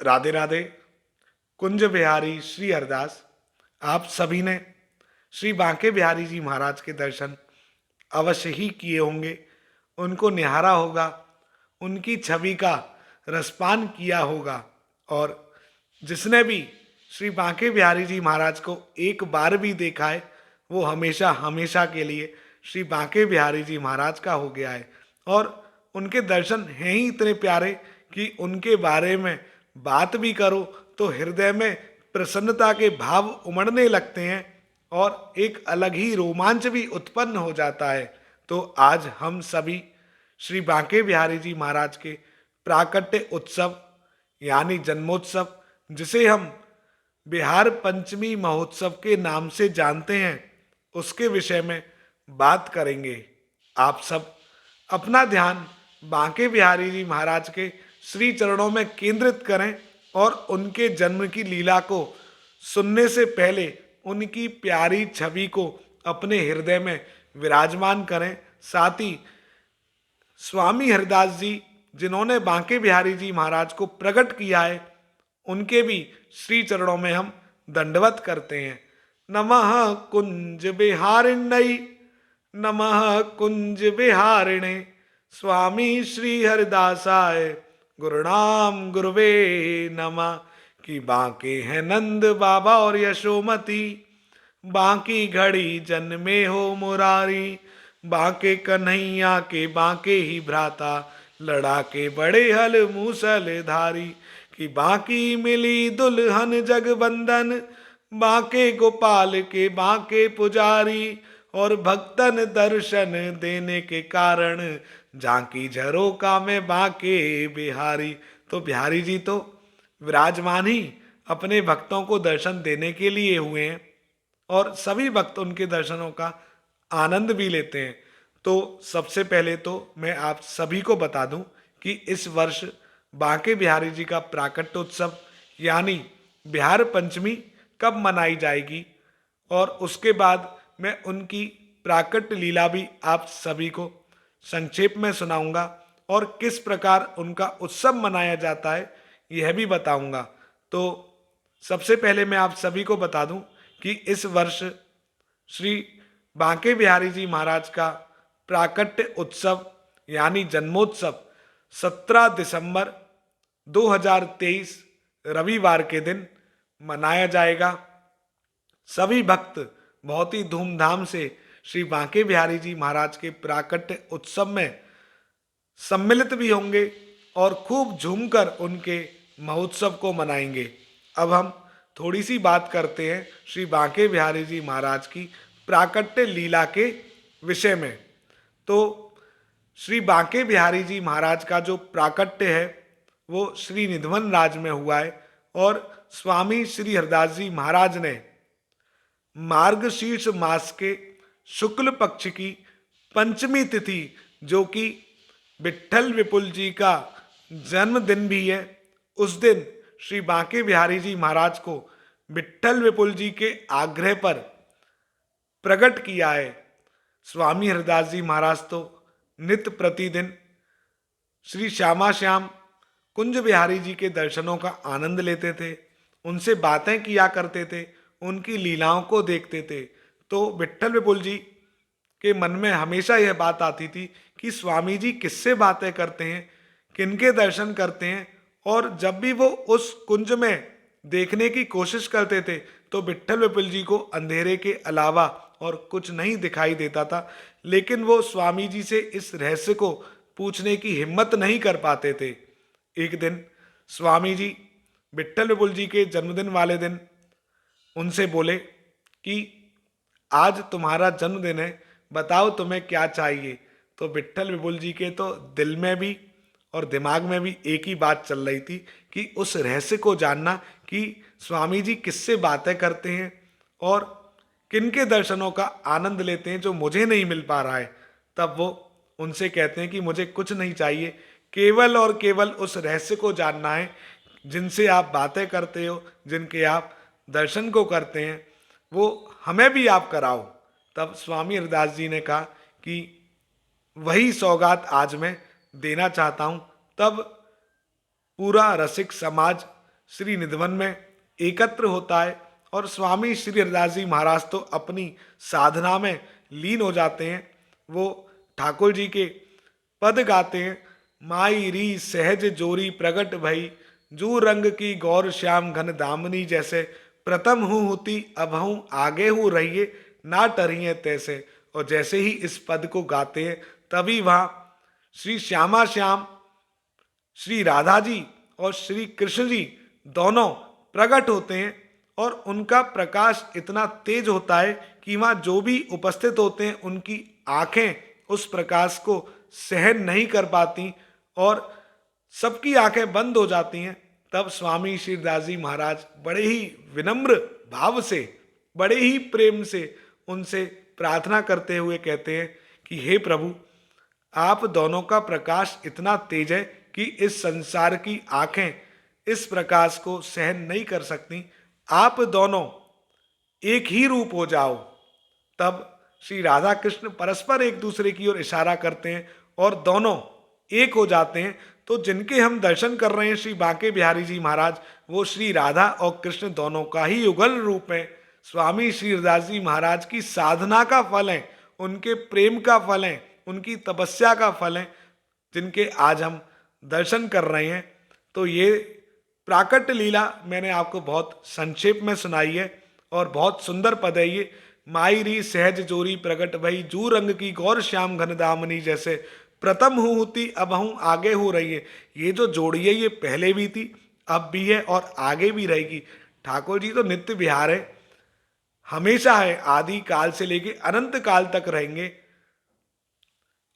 राधे राधे। कुंज बिहारी श्री हरदास, आप सभी ने श्री बांके बिहारी जी महाराज के दर्शन अवश्य ही किए होंगे, उनको निहारा होगा, उनकी छवि का रसपान किया होगा। और जिसने भी श्री बांके बिहारी जी महाराज को एक बार भी देखा है, वो हमेशा हमेशा के लिए श्री बांके बिहारी जी महाराज का हो गया है। और उनके दर्शन हैं ही इतने प्यारे कि उनके बारे में बात भी करो तो हृदय में प्रसन्नता के भाव उमड़ने लगते हैं और एक अलग ही रोमांच भी उत्पन्न हो जाता है। तो आज हम सभी श्री बांके बिहारी जी महाराज के प्राकट्य उत्सव यानी जन्मोत्सव, जिसे हम बिहार पंचमी महोत्सव के नाम से जानते हैं, उसके विषय में बात करेंगे। आप सब अपना ध्यान बांके बिहारी जी महाराज के श्री चरणों में केंद्रित करें और उनके जन्म की लीला को सुनने से पहले उनकी प्यारी छवि को अपने हृदय में विराजमान करें। साथ ही स्वामी हरदास जी, जिन्होंने बांके बिहारी जी महाराज को प्रकट किया है, उनके भी श्री चरणों में हम दंडवत करते हैं। नमः कुंज बिहारिण्यै, नमः कुंज बिहारिणे, स्वामी श्री हरदासाय गुरुनाम गुरुवे नमः। कि बांके हैं नंद बाबा और यशोमती, बांकी घड़ी जन्मे हो मुरारी, बांके कन्हैया के बांके ही भ्राता, लड़ा के बड़े हल मूसल धारी। कि बांकी मिली दुल्हन जगबंदन, बांके गोपाल के बांके पुजारी, और भक्तन दर्शन देने के कारण, झांकी झरोका में बांके बिहारी। तो बिहारी जी तो विराजमान ही अपने भक्तों को दर्शन देने के लिए हुए हैं और सभी भक्त उनके दर्शनों का आनंद भी लेते हैं। तो सबसे पहले तो मैं आप सभी को बता दूं कि इस वर्ष बांके बिहारी जी का प्राकट्योत्सव यानी बिहार पंचमी कब मनाई जाएगी, और उसके बाद मैं उनकी प्राकट्य लीला भी आप सभी को संक्षेप में सुनाऊंगा और किस प्रकार उनका उत्सव मनाया जाता है यह भी बताऊंगा। तो सबसे पहले मैं आप सभी को बता दूं कि इस वर्ष श्री बांके बिहारी जी महाराज का प्राकट्य उत्सव यानी जन्मोत्सव 17 दिसंबर 2023 रविवार के दिन मनाया जाएगा। सभी भक्त बहुत ही धूमधाम से श्री बांके बिहारी जी महाराज के प्राकट्य उत्सव में सम्मिलित भी होंगे और खूब झूमकर उनके महोत्सव को मनाएंगे। अब हम थोड़ी सी बात करते हैं श्री बांके बिहारी जी महाराज की प्राकट्य लीला के विषय में। तो श्री बांके बिहारी जी महाराज का जो प्राकट्य है वो श्री निधवन राज में हुआ है और स्वामी श्री हरदास जी महाराज ने मार्गशीर्ष मास के शुक्ल पक्ष की पंचमी तिथि, जो कि विट्ठल विपुल जी का जन्मदिन भी है, उस दिन श्री बांके बिहारी जी महाराज को विट्ठल विपुल जी के आग्रह पर प्रकट किया है। स्वामी हरदास जी महाराज तो नित्य प्रतिदिन श्री श्यामा श्याम कुंज बिहारी जी के दर्शनों का आनंद लेते थे, उनसे बातें किया करते थे, उनकी लीलाओं को देखते थे। तो विट्ठल विपुल जी के मन में हमेशा यह बात आती थी कि स्वामी जी किससे बातें करते हैं, किनके दर्शन करते हैं। और जब भी वो उस कुंज में देखने की कोशिश करते थे तो विट्ठल विपुल जी को अंधेरे के अलावा और कुछ नहीं दिखाई देता था, लेकिन वो स्वामी जी से इस रहस्य को पूछने की हिम्मत नहीं कर पाते थे। एक दिन स्वामी जी विट्ठल विपुल जी के जन्मदिन वाले दिन उनसे बोले कि आज तुम्हारा जन्मदिन है, बताओ तुम्हें क्या चाहिए। तो विट्ठल विपुल जी के तो दिल में भी और दिमाग में भी एक ही बात चल रही थी कि उस रहस्य को जानना कि स्वामी जी किससे बातें करते हैं और किनके दर्शनों का आनंद लेते हैं जो मुझे नहीं मिल पा रहा है। तब वो उनसे कहते हैं कि मुझे कुछ नहीं चाहिए, केवल और केवल उस रहस्य को जानना है जिनसे आप बातें करते हो, जिनके आप दर्शन को करते हैं, वो हमें भी आप कराओ। तब स्वामी हरदास जी ने कहा कि वही सौगात आज मैं देना चाहता हूँ। तब पूरा रसिक समाज श्री निधिवन में एकत्र होता है और स्वामी श्री हरिदास जी महाराज तो अपनी साधना में लीन हो जाते हैं। वो ठाकुर जी के पद गाते हैं, माई री सहज जोरी प्रगट भई, जू रंग की गौर श्याम घन दामनी, जैसे प्रथम हूँ होती अब हूँ आगे हूँ रहिए, ना टरिए तैसे। और जैसे ही इस पद को गाते हैं तभी वहाँ श्री श्यामा श्याम, श्री राधा जी और श्री कृष्ण जी दोनों प्रकट होते हैं और उनका प्रकाश इतना तेज होता है कि वहाँ जो भी उपस्थित होते हैं उनकी आंखें उस प्रकाश को सहन नहीं कर पाती और सबकी आंखें बंद हो जाती हैं। तब स्वामी श्रीदास जी महाराज बड़े ही विनम्र भाव से, बड़े ही प्रेम से उनसे प्रार्थना करते हुए कहते हैं कि हे प्रभु, आप दोनों का प्रकाश इतना तेज है कि इस संसार की आंखें इस प्रकाश को सहन नहीं कर सकती। आप दोनों एक ही रूप हो जाओ। तब श्री राधा कृष्ण परस्पर एक दूसरे की ओर इशारा करते हैं और दोनों एक हो जाते हैं। तो जिनके हम दर्शन कर रहे हैं श्री बांके बिहारी जी महाराज, वो श्री राधा और कृष्ण दोनों का ही युगल रूप है। स्वामी श्री हरिदास जी महाराज की साधना का फल है, उनके प्रेम का फल है, उनकी तपस्या का फल है, जिनके आज हम दर्शन कर रहे हैं। तो ये प्राकट्य लीला मैंने आपको बहुत संक्षेप में सुनाई है और बहुत सुंदर पद है ये। माई री सहज जोरी प्रगट भई, जू रंग की गौर श्याम घन दामनी, जैसे प्रथम हूँ होती अब हूँ आगे हो रही है। ये जो जोड़ी है ये पहले भी थी, अब भी है और आगे भी रहेगी। ठाकुर जी तो नित्य विहार है, हमेशा है, आदि काल से लेके अनंत काल तक रहेंगे।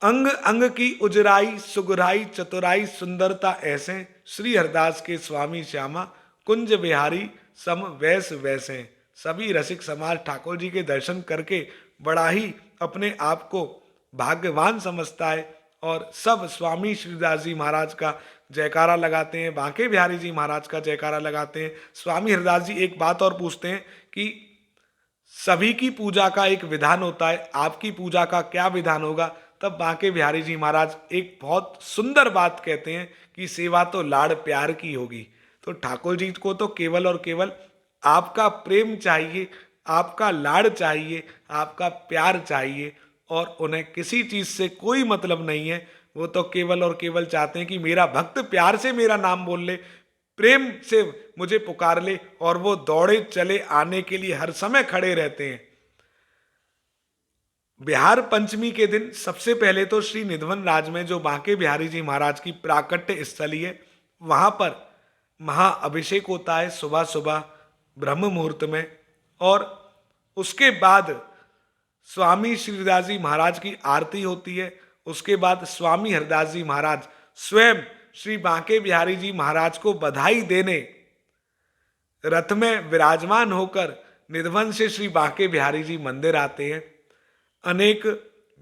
अंग अंग की उजराई सुगराई चतुराई सुंदरता ऐसे, श्री हरदास के स्वामी श्यामा कुंज बिहारी सम वैस वैसे। सभी रसिक समाज ठाकुर जी के दर्शन करके बड़ा ही अपने आप को भाग्यवान समझता है और सब स्वामी श्रीदास जी महाराज का जयकारा लगाते हैं, बांके बिहारी जी महाराज का जयकारा लगाते हैं। स्वामी हरदास जी एक बात और पूछते हैं कि सभी की पूजा का एक विधान होता है, आपकी पूजा का क्या विधान होगा? तब बांके बिहारी जी महाराज एक बहुत सुंदर बात कहते हैं कि सेवा तो लाड़ प्यार की होगी। तो ठाकुर जी को तो केवल और केवल आपका प्रेम चाहिए, आपका लाड़ चाहिए, आपका प्यार चाहिए और उन्हें किसी चीज से कोई मतलब नहीं है। वो तो केवल और केवल चाहते हैं कि मेरा भक्त प्यार से मेरा नाम बोल ले, प्रेम से मुझे पुकार ले, और वो दौड़े चले आने के लिए हर समय खड़े रहते हैं। बिहार पंचमी के दिन सबसे पहले तो श्री निधिवन राज में जो बांके बिहारी जी महाराज की प्राकट्य स्थली है, वहां पर महाअभिषेक होता है सुबह सुबह ब्रह्म मुहूर्त में। और उसके बाद स्वामी श्रीदास जी महाराज की आरती होती है। उसके बाद स्वामी हरदास जी महाराज स्वयं श्री बांके बिहारी जी महाराज को बधाई देने रथ में विराजमान होकर निधिवन से श्री बांके बिहारी जी मंदिर आते हैं। अनेक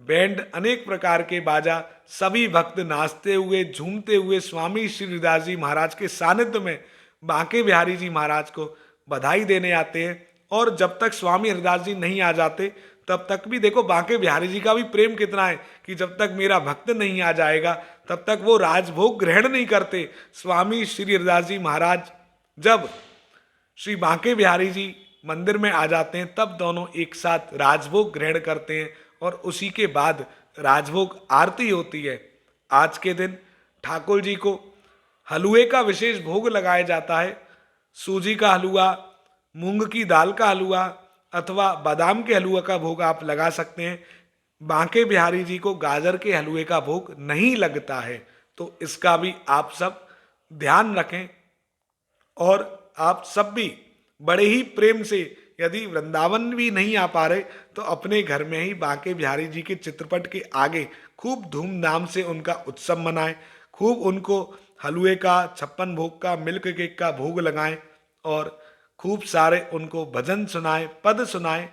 बैंड, अनेक प्रकार के बाजा, सभी भक्त नाचते हुए झूमते हुए स्वामी श्रीदास जी महाराज के सानिध्य में बांके बिहारी जी महाराज को बधाई देने आते हैं। और जब तक स्वामी हरदास जी नहीं आ जाते तब तक भी देखो बांके बिहारी जी का भी प्रेम कितना है कि जब तक मेरा भक्त नहीं आ जाएगा तब तक वो राजभोग ग्रहण नहीं करते। स्वामी श्री हरदास जी महाराज जब श्री बांके बिहारी जी मंदिर में आ जाते हैं तब दोनों एक साथ राजभोग ग्रहण करते हैं और उसी के बाद राजभोग आरती होती है। आज के दिन ठाकुर जी को हलवे का विशेष भोग लगाया जाता है। सूजी का हलवा, मूंग की दाल का हलवा अथवा बादाम के हलवे का भोग आप लगा सकते हैं। बांके बिहारी जी को गाजर के हलवे का भोग नहीं लगता है, तो इसका भी आप सब ध्यान रखें। और आप सब भी बड़े ही प्रेम से, यदि वृंदावन भी नहीं आ पा रहे तो अपने घर में ही बांके बिहारी जी के चित्रपट के आगे खूब धूमधाम से उनका उत्सव मनाएं, खूब उनको हलवे का, 56 भोग का, मिल्क केक का भोग लगाएं और खूब सारे उनको भजन सुनाएं, पद सुनाएं।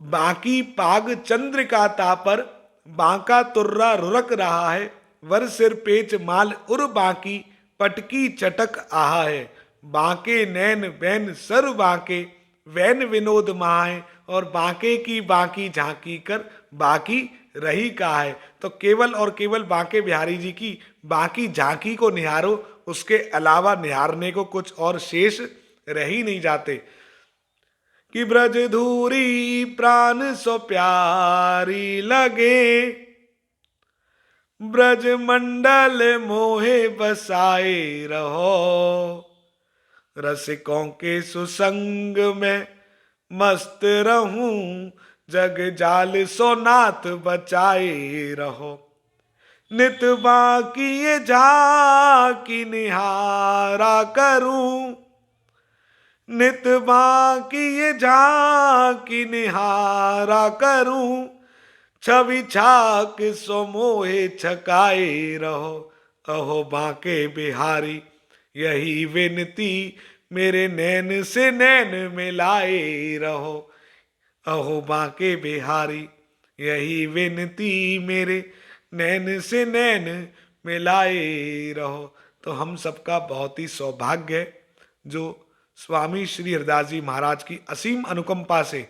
बाकी पाग चंद्र का तापर, बांका तुर्रा रुरक रहा है, वर सिर पेच माल उर बाकी, पटकी चटक आहा है। बांके नैन बैन सर बांके, वैन विनोद महाए, और बांके की बाकी झांकी कर बाकी रही कहाँ है। तो केवल और केवल बांके बिहारी जी की बाकी झांकी को निहारो, उसके अलावा निहारने को कुछ और शेष रह ही नहीं जाते। कि ब्रज धूरी प्राण सो प्यारी लगे, ब्रज मंडल मोहे बसाए रहो, रसिकों के सुसंग में मस्त रहूं, जग जाल सो नाथ बचाए रहो। नित बाकी ये झांकी निहारा करूं, नित बाकी ये झांकी निहारा करूं, छवि छाक सो मोहे छकाए रहो। अहो बांके बिहारी यही विनती, मेरे नैन से नैन मिलाए रहो। अहो बांके बिहारी यही विनती, मेरे नैन से नैन मिलाए रहो। तो हम सबका बहुत ही सौभाग्य है जो स्वामी श्री हरिदास जी महाराज की असीम अनुकंपा से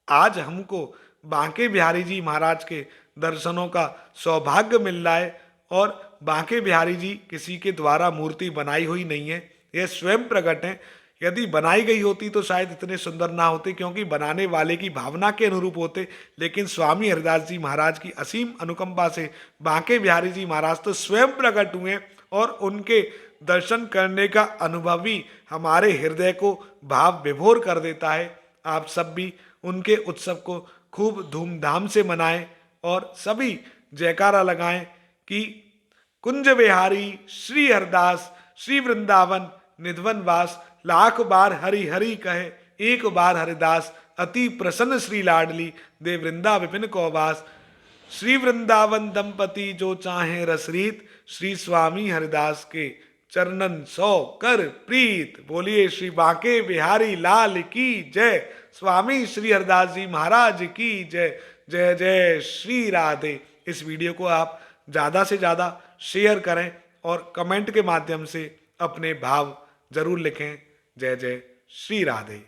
आज हमको बांके बिहारी जी महाराज के दर्शनों का सौभाग्य मिल रहा है। और बांके बिहारी जी किसी के द्वारा मूर्ति बनाई हुई नहीं है, यह स्वयं प्रकट है। यदि बनाई गई होती तो शायद इतने सुंदर ना होते, क्योंकि बनाने वाले की भावना के अनुरूप होते। लेकिन स्वामी हरिदास जी महाराज की असीम अनुकंपा से बांके बिहारी जी महाराज तो स्वयं प्रकट हुए, और उनके दर्शन करने का अनुभव भी हमारे हृदय को भाव विभोर कर देता है। आप सब भी उनके उत्सव को खूब धूमधाम से मनाएं और सभी जयकारा लगाएं कि कुंज बिहारी श्री हरदास श्री वृंदावन निधवन वास, लाख बार हरि हरि कहे एक बार हरिदास, अति प्रसन्न श्री लाडली दे वृंदा विपिन को वास। श्री वृंदावन दंपति जो चाहे रसरीत, श्री स्वामी हरिदास के चरणन सौ कर प्रीत। बोलिए श्री बांके बिहारी लाल की जय, स्वामी श्री हरिदास जी महाराज की जय। जय जय श्री राधे। इस वीडियो को आप ज़्यादा से ज़्यादा शेयर करें और कमेंट के माध्यम से अपने भाव जरूर लिखें। जय जय श्री राधे।